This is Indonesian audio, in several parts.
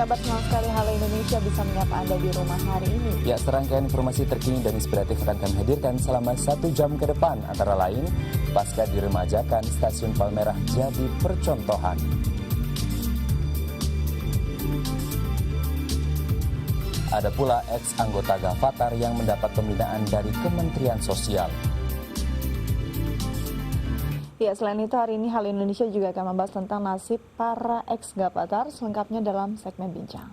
sahabat, senang sekali Halo Indonesia bisa menyapa Anda di rumah hari ini. Ya, serangkaian informasi terkini dan inspiratif akan kami hadirkan selama 1 jam ke depan. Antara lain, pasca diremajakan, Stasiun Palmerah jadi percontohan. Ada pula ex-anggota Gavatar yang mendapat pembinaan dari Kementerian Sosial. Ya, selain itu hari ini Halo Indonesia juga akan membahas tentang nasib para ex-Gavatar, selengkapnya dalam segmen Bincang.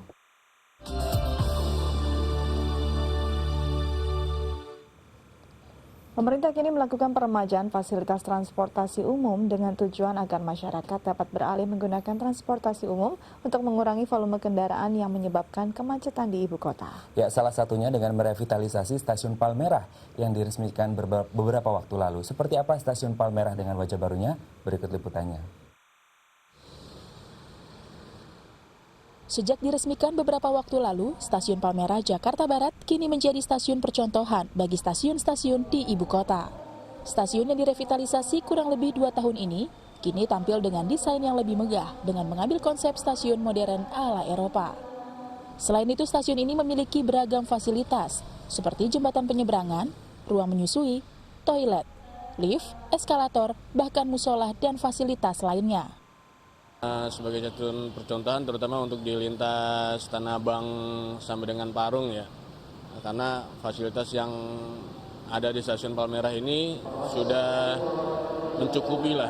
Pemerintah kini melakukan peremajaan fasilitas transportasi umum dengan tujuan agar masyarakat dapat beralih menggunakan transportasi umum untuk mengurangi volume kendaraan yang menyebabkan kemacetan di ibu kota. Ya, salah satunya dengan merevitalisasi Stasiun Palmerah yang diresmikan beberapa waktu lalu. Seperti apa Stasiun Palmerah dengan wajah barunya? Berikut liputannya. Sejak diresmikan beberapa waktu lalu, Stasiun Palmerah Jakarta Barat kini menjadi stasiun percontohan bagi stasiun-stasiun di ibu kota. Stasiun yang direvitalisasi kurang lebih 2 tahun ini, kini tampil dengan desain yang lebih megah dengan mengambil konsep stasiun modern ala Eropa. Selain itu, stasiun ini memiliki beragam fasilitas, seperti jembatan penyeberangan, ruang menyusui, toilet, lift, eskalator, bahkan musola dan fasilitas lainnya. Sebagai stasiun percontohan terutama untuk di lintas Tanah Abang sampai dengan Parung ya, karena fasilitas yang ada di Stasiun Palmerah ini sudah mencukupi lah,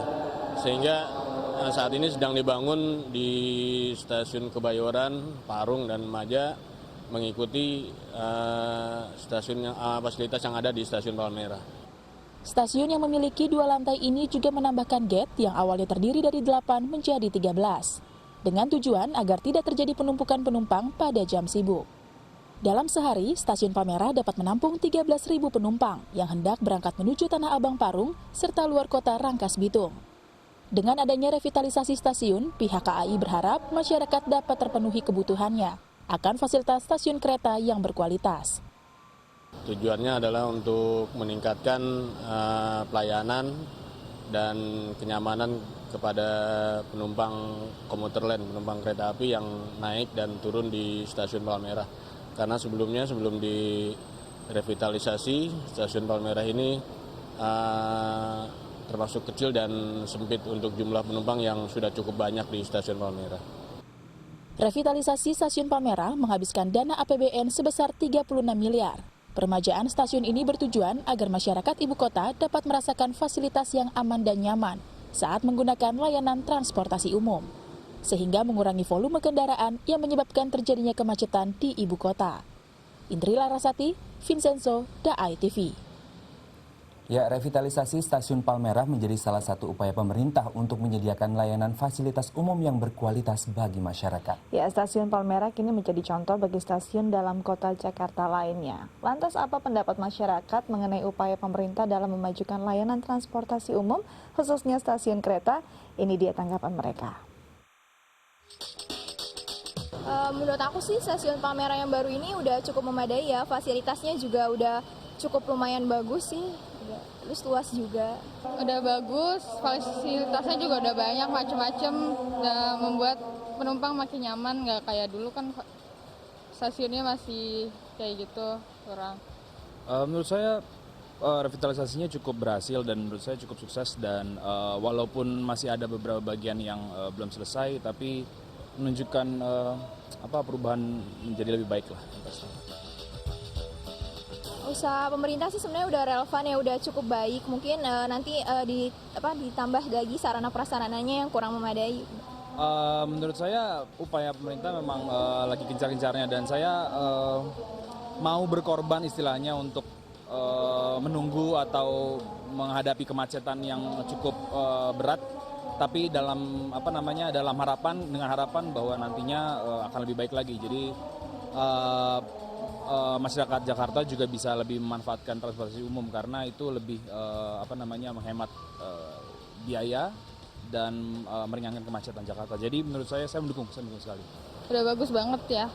sehingga saat ini sedang dibangun di Stasiun Kebayoran, Parung dan Maja mengikuti fasilitas yang ada di Stasiun Palmerah. Stasiun yang memiliki 2 lantai ini juga menambahkan gate yang awalnya terdiri dari 8 menjadi 13, dengan tujuan agar tidak terjadi penumpukan penumpang pada jam sibuk. Dalam sehari, Stasiun Palmerah dapat menampung 13.000 penumpang yang hendak berangkat menuju Tanah Abang Parung serta luar kota Rangkas Bitung. Dengan adanya revitalisasi stasiun, pihak KAI berharap masyarakat dapat terpenuhi kebutuhannya akan fasilitas stasiun kereta yang berkualitas. Tujuannya adalah untuk meningkatkan pelayanan dan kenyamanan kepada penumpang komuter lain, penumpang kereta api yang naik dan turun di Stasiun Palmerah. Karena sebelum direvitalisasi, Stasiun Palmerah ini termasuk kecil dan sempit untuk jumlah penumpang yang sudah cukup banyak di Stasiun Palmerah. Revitalisasi Stasiun Palmerah menghabiskan dana APBN sebesar 36 miliar. Peremajaan stasiun ini bertujuan agar masyarakat ibu kota dapat merasakan fasilitas yang aman dan nyaman saat menggunakan layanan transportasi umum, sehingga mengurangi volume kendaraan yang menyebabkan terjadinya kemacetan di ibu kota. Indri Larasati, Vincenzo, DAI TV. Ya, revitalisasi Stasiun Palmerah menjadi salah satu upaya pemerintah untuk menyediakan layanan fasilitas umum yang berkualitas bagi masyarakat. Ya, Stasiun Palmerah kini menjadi contoh bagi stasiun dalam kota Jakarta lainnya. Lantas apa pendapat masyarakat mengenai upaya pemerintah dalam memajukan layanan transportasi umum, khususnya stasiun kereta? Ini dia tanggapan mereka. Menurut aku sih Stasiun Palmerah yang baru ini udah cukup memadai ya, fasilitasnya juga udah cukup lumayan bagus sih. Terus luas juga. Udah bagus, fasilitasnya juga udah banyak macam-macam, membuat penumpang makin nyaman, nggak kayak dulu kan stasiunnya masih kayak gitu kurang. Menurut saya revitalisasinya cukup berhasil dan menurut saya cukup sukses dan walaupun masih ada beberapa bagian yang belum selesai, tapi menunjukkan perubahan menjadi lebih baik lah. Usaha pemerintah sih sebenarnya udah relevan ya, udah cukup baik. Mungkin nanti ditambah lagi sarana prasarananya yang kurang memadai. Menurut saya upaya pemerintah memang lagi gencar-gencarnya dan saya mau berkorban istilahnya untuk menunggu atau menghadapi kemacetan yang cukup berat. Tapi dalam dalam harapan bahwa nantinya akan lebih baik lagi. Jadi masyarakat Jakarta juga bisa lebih memanfaatkan transportasi umum karena itu lebih menghemat biaya dan meringankan kemacetan Jakarta. Jadi menurut saya mendukung sekali. Udah bagus banget ya,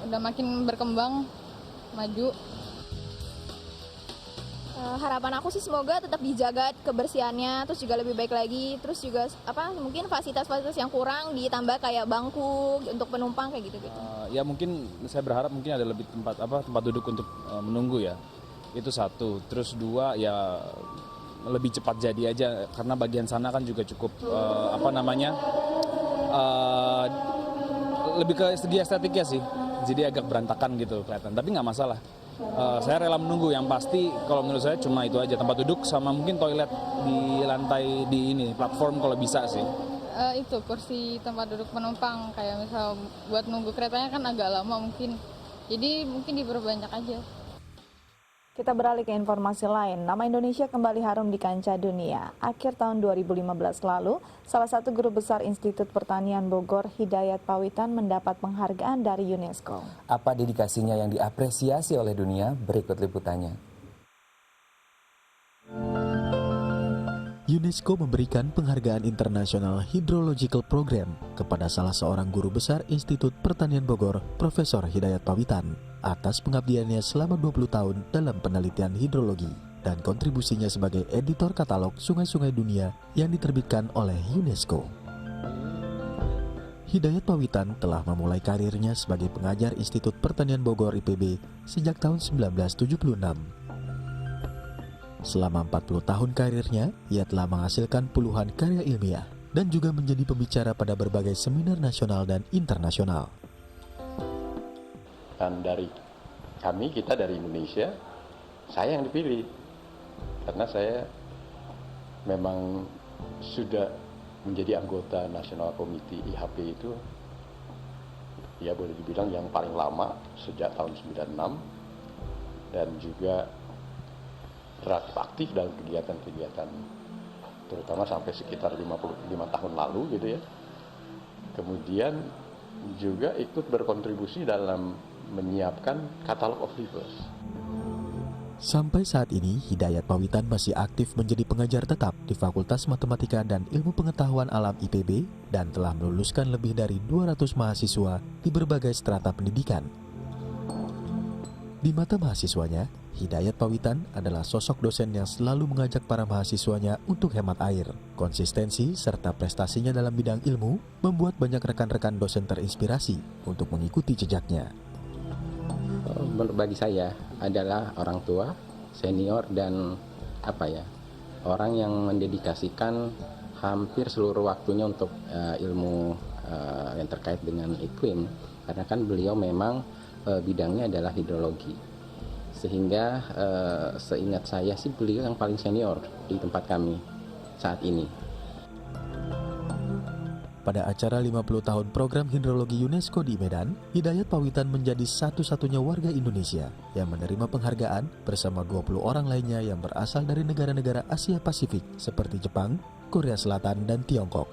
udah makin berkembang, maju. Harapan aku sih semoga tetap dijaga kebersihannya, terus juga lebih baik lagi, terus juga mungkin fasilitas-fasilitas yang kurang ditambah kayak bangku untuk penumpang kayak gitu-gitu. Ya mungkin saya berharap mungkin ada lebih tempat duduk untuk menunggu ya. Itu satu. Terus dua ya lebih cepat jadi aja karena bagian sana kan juga cukup lebih ke segi estetiknya sih. Jadi agak berantakan gitu kelihatan. Tapi nggak masalah. Saya rela menunggu. Yang pasti kalau menurut saya cuma itu aja, tempat duduk sama mungkin toilet di lantai di ini platform kalau bisa sih. Itu kursi tempat duduk penumpang kayak misal buat nunggu keretanya kan agak lama mungkin. Jadi mungkin diperbanyak aja. Kita beralih ke informasi lain. Nama Indonesia kembali harum di kancah dunia. Akhir tahun 2015 lalu, salah satu guru besar Institut Pertanian Bogor, Hidayat Pawitan, mendapat penghargaan dari UNESCO. Apa dedikasinya yang diapresiasi oleh dunia? Berikut liputannya. UNESCO memberikan penghargaan International Hydrological Program kepada salah seorang guru besar Institut Pertanian Bogor, Profesor Hidayat Pawitan, atas pengabdiannya selama 20 tahun dalam penelitian hidrologi dan kontribusinya sebagai editor katalog sungai-sungai dunia yang diterbitkan oleh UNESCO. Hidayat Pawitan telah memulai karirnya sebagai pengajar Institut Pertanian Bogor IPB sejak tahun 1976. Selama 40 tahun karirnya, ia telah menghasilkan puluhan karya ilmiah dan juga menjadi pembicara pada berbagai seminar nasional dan internasional. Dan dari kita dari Indonesia, saya yang dipilih. Karena saya memang sudah menjadi anggota National Committee IHP itu, ya boleh dibilang yang paling lama sejak tahun 96, dan juga relatif aktif dalam kegiatan-kegiatan terutama sampai sekitar 55 tahun lalu gitu ya. Kemudian juga ikut berkontribusi dalam menyiapkan Catalog of Rivers. Sampai saat ini, Hidayat Pawitan masih aktif menjadi pengajar tetap di Fakultas Matematika dan Ilmu Pengetahuan Alam IPB dan telah meluluskan lebih dari 200 mahasiswa di berbagai strata pendidikan. Di mata mahasiswanya, Hidayat Pawitan adalah sosok dosen yang selalu mengajak para mahasiswanya untuk hemat air. Konsistensi serta prestasinya dalam bidang ilmu membuat banyak rekan-rekan dosen terinspirasi untuk mengikuti jejaknya. Bagi saya adalah orang tua, senior, dan orang yang mendedikasikan hampir seluruh waktunya untuk ilmu yang terkait dengan iklim. Karena kan beliau memang bidangnya adalah hidrologi. Sehingga seingat saya sih beliau yang paling senior di tempat kami saat ini. Pada acara 50 tahun program hidrologi UNESCO di Medan, Hidayat Pawitan menjadi satu-satunya warga Indonesia yang menerima penghargaan bersama 20 orang lainnya yang berasal dari negara-negara Asia Pasifik seperti Jepang, Korea Selatan, dan Tiongkok.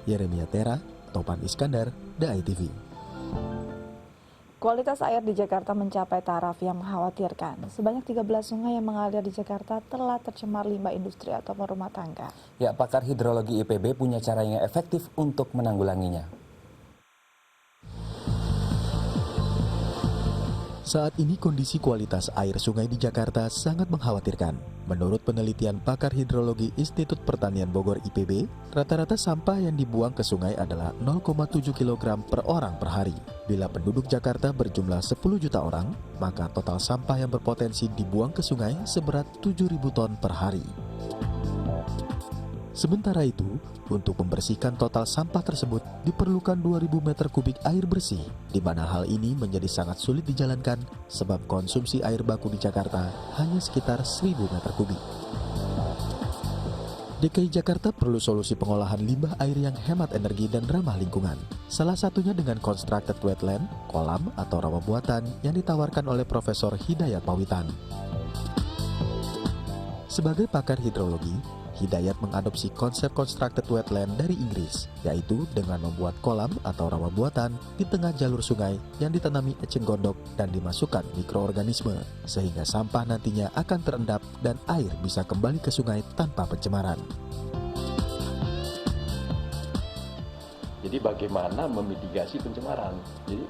Yeremia Tera, Topan Iskandar, DAI TV. Kualitas air di Jakarta mencapai taraf yang mengkhawatirkan. Sebanyak 13 sungai yang mengalir di Jakarta telah tercemar limbah industri ataupun rumah tangga. Ya, pakar hidrologi IPB punya cara yang efektif untuk menanggulanginya. Saat ini kondisi kualitas air sungai di Jakarta sangat mengkhawatirkan. Menurut penelitian pakar hidrologi Institut Pertanian Bogor IPB, rata-rata sampah yang dibuang ke sungai adalah 0,7 kg per orang per hari. Bila penduduk Jakarta berjumlah 10 juta orang, maka total sampah yang berpotensi dibuang ke sungai seberat 7.000 ton per hari. Sementara itu, untuk membersihkan total sampah tersebut diperlukan 2.000 meter kubik air bersih, di mana hal ini menjadi sangat sulit dijalankan sebab konsumsi air baku di Jakarta hanya sekitar 1.000 meter kubik. DKI Jakarta perlu solusi pengolahan limbah air yang hemat energi dan ramah lingkungan. Salah satunya dengan constructed wetland, kolam atau rawa buatan yang ditawarkan oleh Profesor Hidayat Pawitan. Sebagai pakar hidrologi, Hidayat mengadopsi konsep constructed wetland dari Inggris, yaitu dengan membuat kolam atau rawa buatan di tengah jalur sungai yang ditanami eceng gondok dan dimasukkan mikroorganisme, sehingga sampah nantinya akan terendap dan air bisa kembali ke sungai tanpa pencemaran. Jadi bagaimana memitigasi pencemaran? Jadi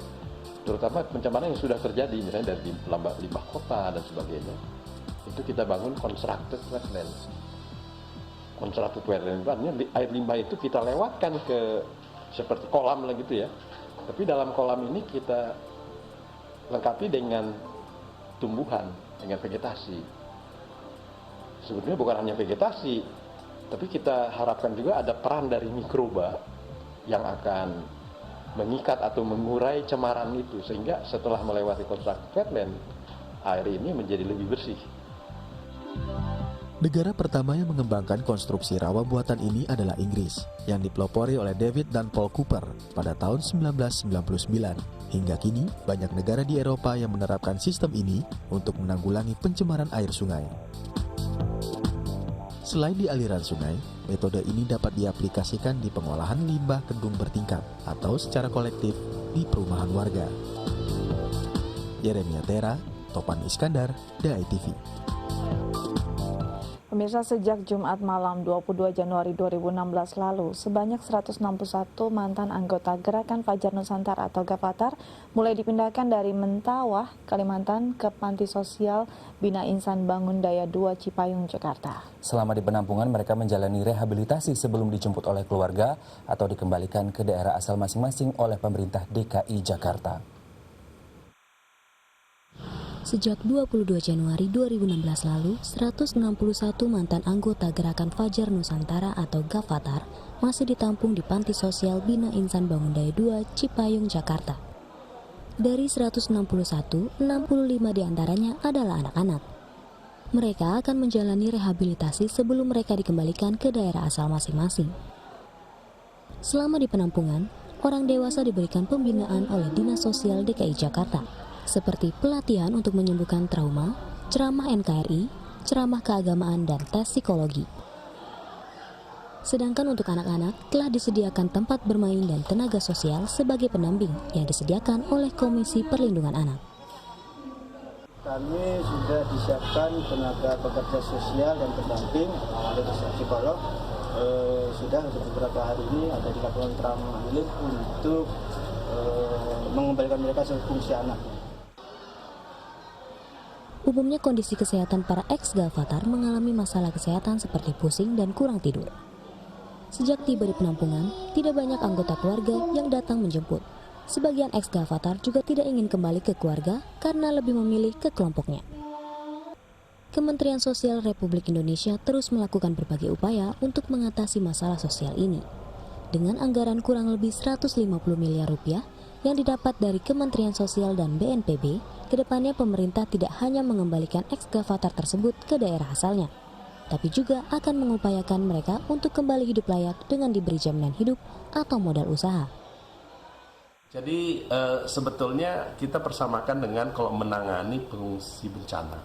terutama pencemaran yang sudah terjadi, misalnya dari limbah kota dan sebagainya. itu kita bangun constructed wetland. Constructed wetland itu artinya air limbah itu kita lewatkan ke seperti kolam lah gitu ya. Tapi dalam kolam ini kita lengkapi dengan tumbuhan, dengan vegetasi. Sebetulnya bukan hanya vegetasi, tapi kita harapkan juga ada peran dari mikroba yang akan mengikat atau mengurai cemaran itu, sehingga setelah melewati constructed wetland, air ini menjadi lebih bersih. Negara pertama yang mengembangkan konstruksi rawa buatan ini adalah Inggris, yang dipelopori oleh David dan Paul Cooper pada tahun 1999. Hingga kini, banyak negara di Eropa yang menerapkan sistem ini untuk menanggulangi pencemaran air sungai. Selain di aliran sungai, metode ini dapat diaplikasikan di pengolahan limbah gedung bertingkat atau secara kolektif di perumahan warga. Yeremia Tera, Topan Iskandar, DAI TV. Pemirsa, sejak Jumat malam 22 Januari 2016 lalu, sebanyak 161 mantan anggota Gerakan Fajar Nusantara atau Gavatar mulai dipindahkan dari Mentawai, Kalimantan ke Panti Sosial Bina Insan Bangun Daya 2 Cipayung, Jakarta. Selama di penampungan, mereka menjalani rehabilitasi sebelum dijemput oleh keluarga atau dikembalikan ke daerah asal masing-masing oleh pemerintah DKI Jakarta. Sejak 22 Januari 2016 lalu, 161 mantan anggota Gerakan Fajar Nusantara atau Gavatar masih ditampung di Panti Sosial Bina Insan Bangun Daya 2 Cipayung, Jakarta. Dari 161, 65 diantaranya adalah anak-anak. Mereka akan menjalani rehabilitasi sebelum mereka dikembalikan ke daerah asal masing-masing. Selama di penampungan, orang dewasa diberikan pembinaan oleh Dinas Sosial DKI Jakarta, seperti pelatihan untuk menyembuhkan trauma, ceramah NKRI, ceramah keagamaan, dan tes psikologi. Sedangkan untuk anak-anak telah disediakan tempat bermain dan tenaga sosial sebagai pendamping yang disediakan oleh Komisi Perlindungan Anak. Kami sudah disiapkan tenaga pekerja sosial dan pendamping, ada psikolog. Sudah beberapa hari ini ada dilakukan trauma healing untuk mengembalikan mereka sefungsi anak. Umumnya kondisi kesehatan para ex-Gavatar mengalami masalah kesehatan seperti pusing dan kurang tidur. Sejak tiba di penampungan, tidak banyak anggota keluarga yang datang menjemput. Sebagian ex-Gavatar juga tidak ingin kembali ke keluarga karena lebih memilih ke kelompoknya. Kementerian Sosial Republik Indonesia terus melakukan berbagai upaya untuk mengatasi masalah sosial ini. Dengan anggaran kurang lebih 150 miliar rupiah yang didapat dari Kementerian Sosial dan BNPB, kedepannya pemerintah tidak hanya mengembalikan ex-Gavatar tersebut ke daerah asalnya, tapi juga akan mengupayakan mereka untuk kembali hidup layak dengan diberi jaminan hidup atau modal usaha. Jadi sebetulnya kita persamakan dengan kalau menangani pengungsi bencana.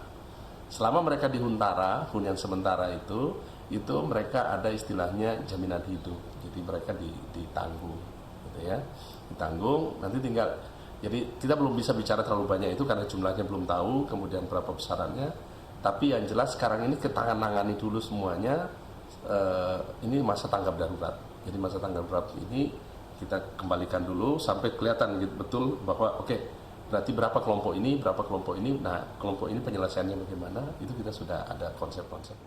Selama mereka di Huntara, hunian sementara itu mereka ada istilahnya jaminan hidup. Jadi mereka ditanggung, gitu ya. Ditanggung, nanti tinggal, jadi kita belum bisa bicara terlalu banyak itu karena jumlahnya belum tahu, kemudian berapa besarannya, tapi yang jelas sekarang ini kita nangani dulu semuanya. Ini masa tanggap darurat, jadi masa tanggap darurat ini kita kembalikan dulu sampai kelihatan betul bahwa oke, berarti berapa kelompok ini, nah kelompok ini penyelesaiannya bagaimana, itu kita sudah ada konsep-konsep.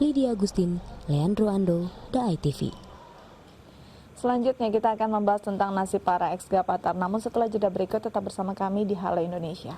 Lydia Agustin, Leandro Ando, DAI TV. Selanjutnya kita akan membahas tentang nasib para ex-Gavatar. Namun setelah jeda berikut tetap bersama kami di Halo Indonesia.